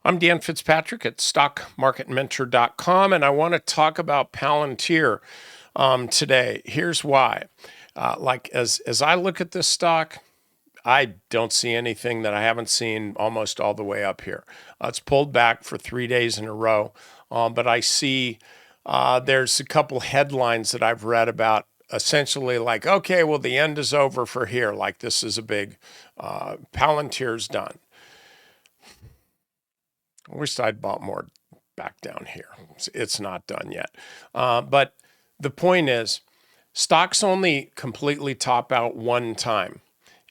I'm Dan Fitzpatrick at stockmarketmentor.com, and I want to talk about Palantir today. Here's why. As I look at this stock, I don't see anything that I haven't seen almost all the way up here. It's pulled back for 3 days in a row, but I see there's a couple headlines that I've read about essentially like, okay, well, the end is over for here. Like this is a big, Palantir's done. I wish I'd bought more back down here. It's not done yet. But the point is, stocks only completely top out one time.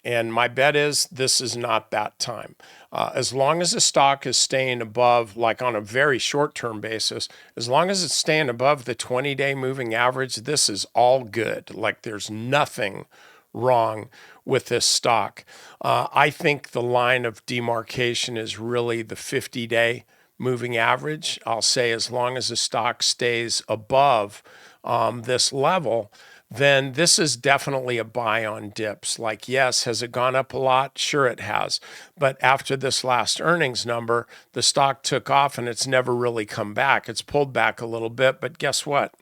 And my bet is this is not that time. As long as the stock is staying above, like on a very short-term basis, as long as it's staying above the 20-day moving average, this is all good. Like there's nothing wrong with this stock. I think the line of demarcation is really the 50-day moving average. I'll say as long as the stock stays above this level, then this is definitely a buy on dips. Like, yes, has it gone up a lot? Sure it has. But after this last earnings number, the stock took off and it's never really come back. It's pulled back a little bit, but guess what?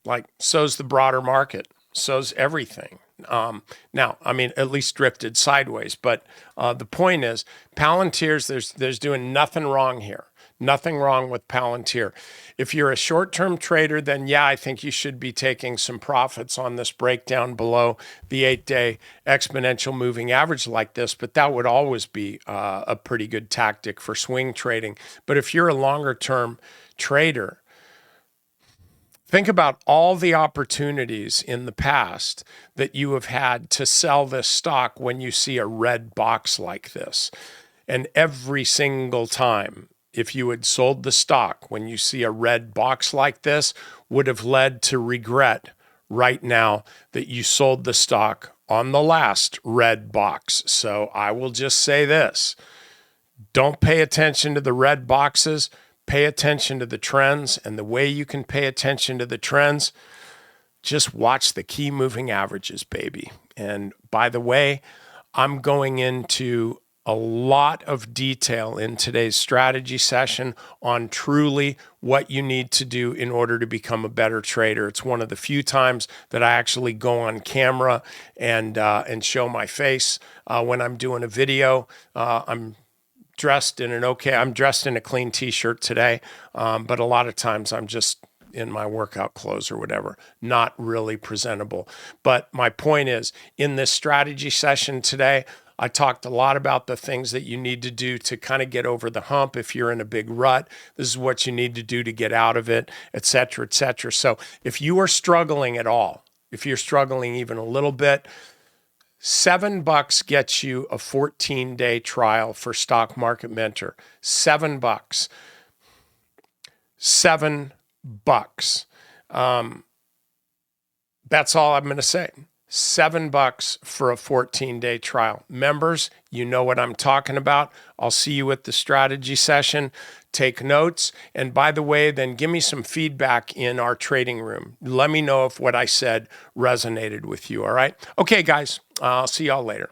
Like, so's the broader market. So's everything. Now, I mean, at least drifted sideways. But the point is, Palantir's, there's doing nothing wrong here. Nothing wrong with Palantir. If you're a short-term trader, then yeah, I think you should be taking some profits on this breakdown below the 8-day exponential moving average like this, but that would always be a pretty good tactic for swing trading. But if you're a longer-term trader, think about all the opportunities in the past that you have had to sell this stock when you see a red box like this. And every single time, if you had sold the stock when you see a red box like this, would have led to regret right now that you sold the stock on the last red box. So I will just say this: don't pay attention to the red boxes, pay attention to the trends. And the way you can pay attention to the trends, just watch the key moving averages, baby. And by the way, I'm going into a lot of detail in today's strategy session on truly what you need to do in order to become a better trader. It's one of the few times that I actually go on camera and show my face when I'm doing a video. I'm dressed in a clean t-shirt today, but a lot of times I'm just in my workout clothes or whatever, not really presentable. But my point is, in this strategy session today, I talked a lot about the things that you need to do to kind of get over the hump if you're in a big rut. This is what you need to do to get out of it, et cetera, et cetera. So if you are struggling at all, if you're struggling even a little bit, $7 gets you a 14-day trial for Stock Market Mentor. $7. $7. That's all I'm going to say. $7 for a 14-day trial. Members, you know what I'm talking about. I'll see you at the strategy session. Take notes. And by the way, then give me some feedback in our trading room. Let me know if what I said resonated with you, all right? Okay, guys, I'll see y'all later.